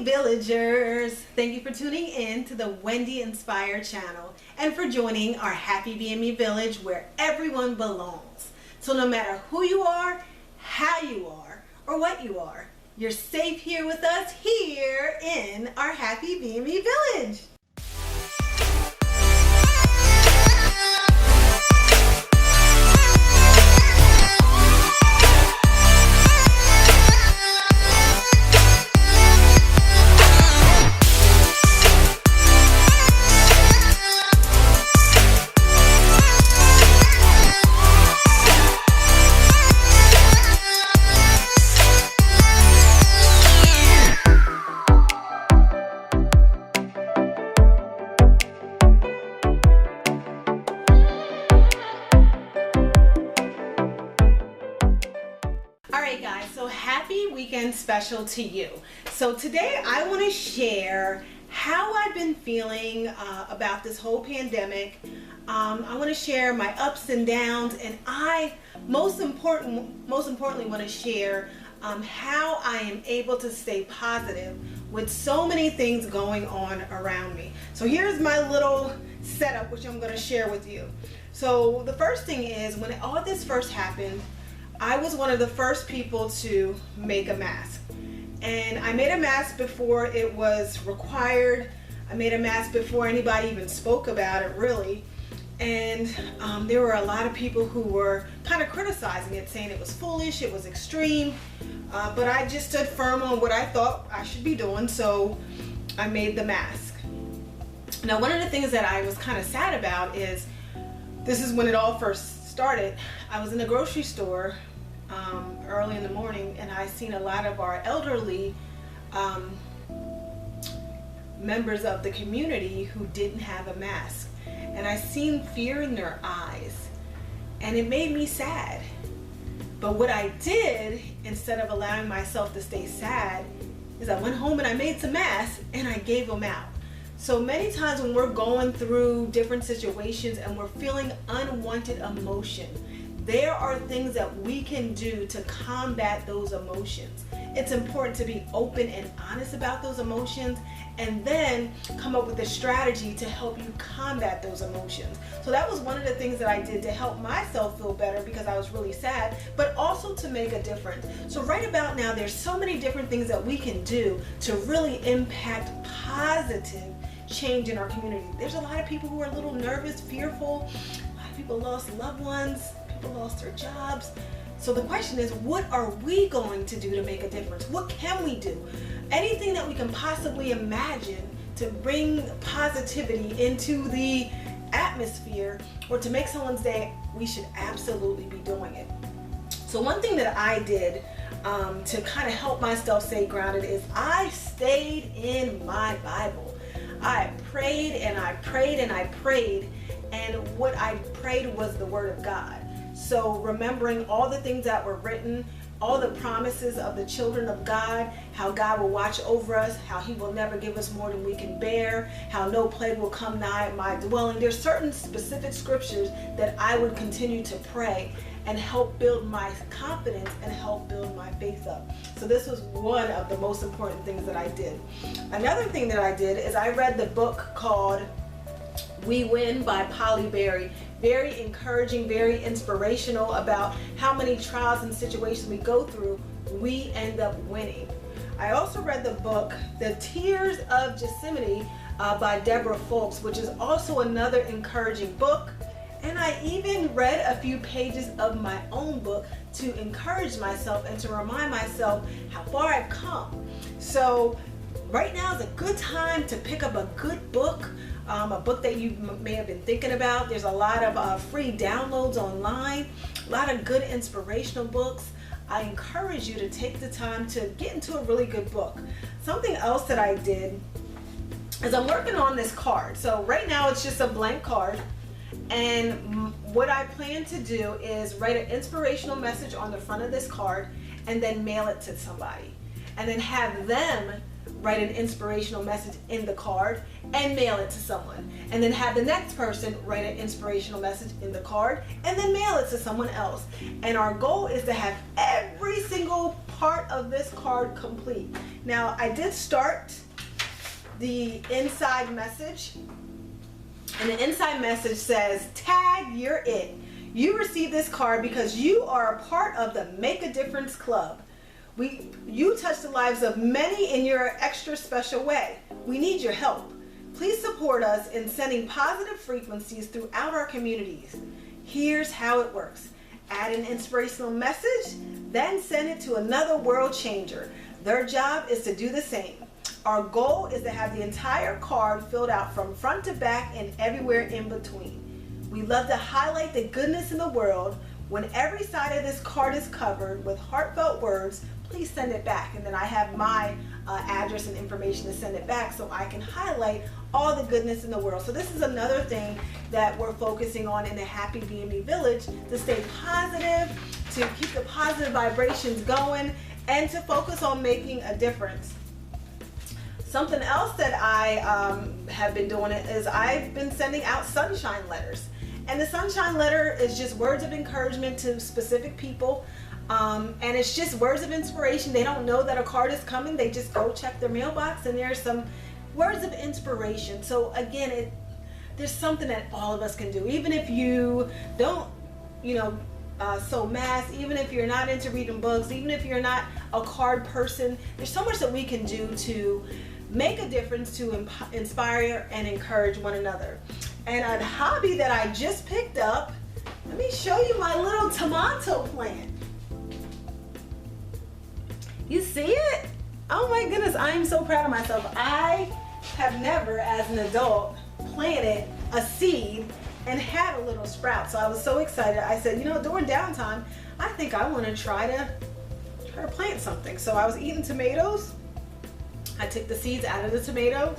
villagers, thank you for tuning in to the Wendy Inspire channel and for joining our Happy BME village where everyone belongs. So no matter who you are, how you are, or what you are, you're safe here with us here in our Happy BME village. Alright guys, so happy weekend special to you. So today I want to share how I've been feeling about this whole pandemic. I want to share my ups and downs, and I most importantly want to share how I am able to stay positive with so many things going on around me. So here's my little setup which I'm going to share with you. So the first thing is, when all this first happened, I was one of the first people to make a mask. And I made a mask before it was required. I made a mask before anybody even spoke about it, really. And there were a lot of people who were kind of criticizing it, saying it was foolish, it was extreme. But I just stood firm on what I thought I should be doing, so I made the mask. Now, one of the things that I was kind of sad about is, this is when it all first started. I was in the grocery store early in the morning, and I seen a lot of our elderly members of the community who didn't have a mask, and I seen fear in their eyes, and it made me sad. But what I did, instead of allowing myself to stay sad, is I went home and I made some masks and I gave them out. So many times when we're going through different situations and we're feeling unwanted emotion, there are things that we can do to combat those emotions. It's important to be open and honest about those emotions, and then come up with a strategy to help you combat those emotions. So that was one of the things that I did to help myself feel better, because I was really sad, but also to make a difference. So right about now, there's so many different things that we can do to really impact positive change in our community. There's a lot of people who are a little nervous, fearful. A lot of people lost loved ones. People lost their jobs. So the question is, what are we going to do to make a difference? What can we do? Anything that we can possibly imagine to bring positivity into the atmosphere or to make someone's day, we should absolutely be doing it. So one thing that I did to kind of help myself stay grounded is I stayed in my Bible. I prayed and I prayed and I prayed, and what I prayed was the Word of God. So remembering all the things that were written, all the promises of the children of God, how God will watch over us, how He will never give us more than we can bear, how no plague will come nigh my dwelling. There's certain specific scriptures that I would continue to pray and help build my confidence and help build my faith up. So this was one of the most important things that I did. Another thing that I did is I read the book called We Win by Polly Berry. Very encouraging, very inspirational about how many trials and situations we go through, we end up winning. I also read the book The Tears of Gethsemane by Deborah Folks, which is also another encouraging book. And I even read a few pages of my own book to encourage myself and to remind myself how far I've come. So right now is a good time to pick up a good book, a book that you may have been thinking about. There's a lot of free downloads online, a lot of good inspirational books. I encourage you to take the time to get into a really good book. Something else that I did is I'm working on this card. So right now it's just a blank card. And what I plan to do is write an inspirational message on the front of this card and then mail it to somebody. And then have them write an inspirational message in the card and mail it to someone. And then have the next person write an inspirational message in the card and then mail it to someone else. And our goal is to have every single part of this card complete. Now, I did start the inside message, and the inside message says, tag, you're it. You received this card because you are a part of the Make a Difference Club. You touch the lives of many in your extra special way. We need your help. Please support us in sending positive frequencies throughout our communities. Here's how it works. Add an inspirational message, then send it to another world changer. Their job is to do the same. Our goal is to have the entire card filled out from front to back and everywhere in between. We love to highlight the goodness in the world. When every side of this card is covered with heartfelt words, please send it back. And then I have my address and information to send it back so I can highlight all the goodness in the world. So this is another thing that we're focusing on in the Happy BME Village, to stay positive, to keep the positive vibrations going, and to focus on making a difference. Something else that I have been doing is I've been sending out sunshine letters. And the sunshine letter is just words of encouragement to specific people. And it's just words of inspiration. They don't know that a card is coming. They just go check their mailbox and there's some words of inspiration. So again, there's something that all of us can do. Even if you don't, sew masks, even if you're not into reading books, even if you're not a card person, there's so much that we can do to make a difference, to inspire and encourage one another. And a hobby that I just picked up, let me show you my little tomato plant. You see it? Oh my goodness, I am so proud of myself. I have never, as an adult, planted a seed and had a little sprout. So I was so excited. I said, during downtime, I think I want to try to plant something. So I was eating tomatoes. I took the seeds out of the tomatoes.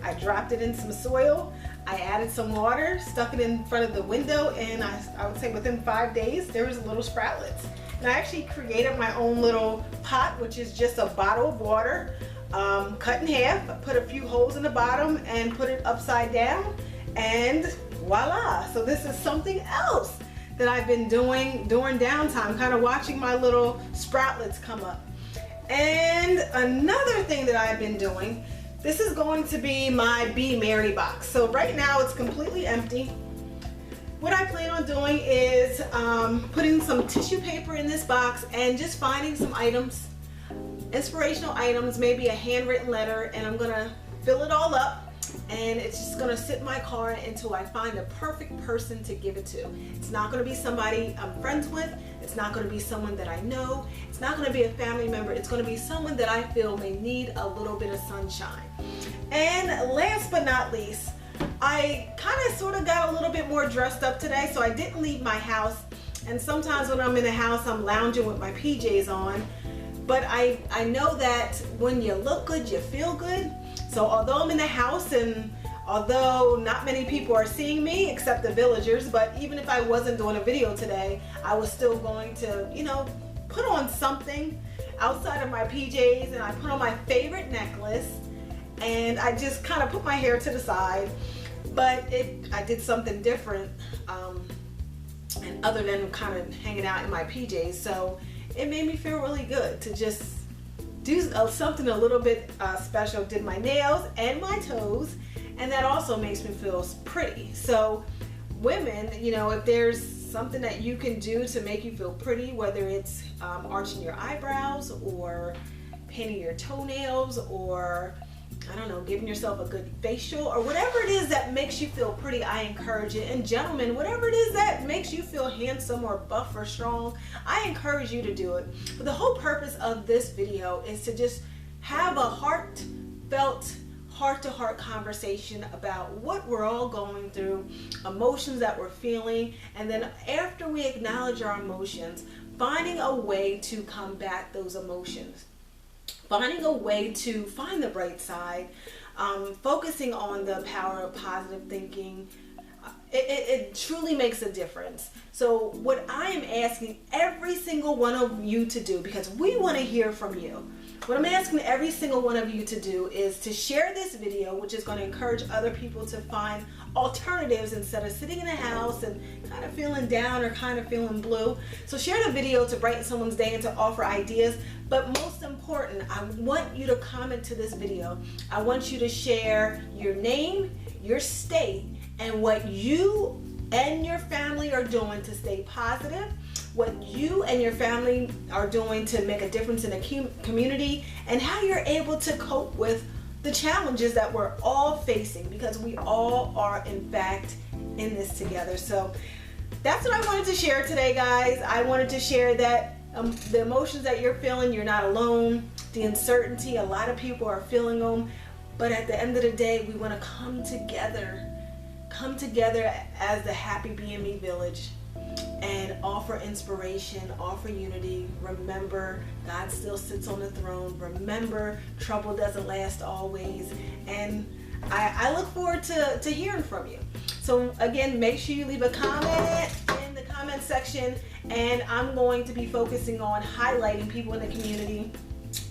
I dropped it in some soil. I added some water, stuck it in front of the window, and I would say within 5 days, there was little sproutlets. And I actually created my own little pot, which is just a bottle of water, cut in half, put a few holes in the bottom and put it upside down, and voila. So this is something else that I've been doing during downtime, kind of watching my little sproutlets come up. And another thing that I've been doing, this is going to be my Be Merry box. So right now it's completely empty. What I plan on doing is putting some tissue paper in this box and just finding some items, inspirational items, maybe a handwritten letter, and I'm gonna fill it all up, and it's just gonna sit in my car until I find the perfect person to give it to. It's not gonna be somebody I'm friends with. It's not gonna be someone that I know. It's not gonna be a family member. It's gonna be someone that I feel may need a little bit of sunshine. And last but not least, I kind of sort of got a little bit more dressed up today, so I didn't leave my house. And sometimes when I'm in the house, I'm lounging with my PJs on. But I know that when you look good, you feel good. So although I'm in the house, and although not many people are seeing me except the villagers, but even if I wasn't doing a video today, I was still going to, put on something outside of my PJs, and I put on my favorite necklace, and I just kind of put my hair to the side. But I did something different, and other than kind of hanging out in my PJs. So it made me feel really good to just do something a little bit special. Did my nails and my toes, and that also makes me feel pretty. So women, if there's something that you can do to make you feel pretty, whether it's arching your eyebrows or painting your toenails, or I don't know, giving yourself a good facial, or whatever it is that makes you feel pretty, I encourage it. And gentlemen, whatever it is that makes you feel handsome or buff or strong, I encourage you to do it. But the whole purpose of this video is to just have a heartfelt, heart-to-heart conversation about what we're all going through, emotions that we're feeling, and then after we acknowledge our emotions, finding a way to combat those emotions. Finding a way to find the bright side, focusing on the power of positive thinking. It truly makes a difference. So what I am asking every single one of you to do, because we want to hear from you, What I'm asking every single one of you to do is to share this video, which is going to encourage other people to find alternatives instead of sitting in the house and kind of feeling down or kind of feeling blue. So share the video to brighten someone's day and to offer ideas. But most important, I want you to comment to this video. I want you to share your name, your state, and what you and your family are doing to stay positive, what you and your family are doing to make a difference in the community, and how you're able to cope with the challenges that we're all facing, because we all are in fact in this together. So that's what I wanted to share today, guys. I wanted to share that the emotions that you're feeling, you're not alone. The uncertainty, a lot of people are feeling them, but at the end of the day, we want to come together as the Happy BME Village and offer inspiration, offer unity. Remember, God still sits on the throne. Remember, trouble doesn't last always. And I look forward to hearing from you. So again, make sure you leave a comment in the comment section, and I'm going to be focusing on highlighting people in the community,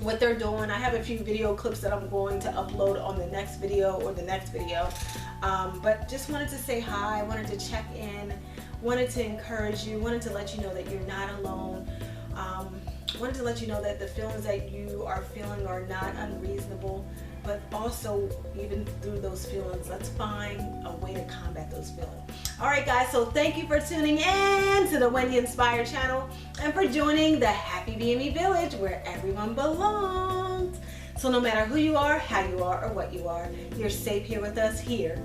what they're doing. I have a few video clips that I'm going to upload on the next video or the next video. But just wanted to say hi, wanted to check in, wanted to encourage you, wanted to let you know that you're not alone. Wanted to let you know that the feelings that you are feeling are not unreasonable, but also even through those feelings, let's find a way to combat those feelings. All right, guys, so thank you for tuning in to the Wendy Inspire channel and for joining the Happy BME Village, where everyone belongs. So no matter who you are, how you are, or what you are, you're safe here with us here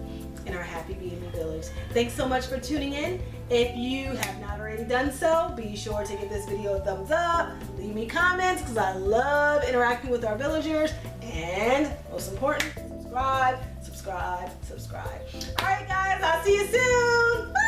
in our Happy BME Village. Thanks so much for tuning in. If you have not already done so, be sure to give this video a thumbs up, leave me comments, because I love interacting with our villagers, and most important, subscribe. All right, guys, I'll see you soon. Bye.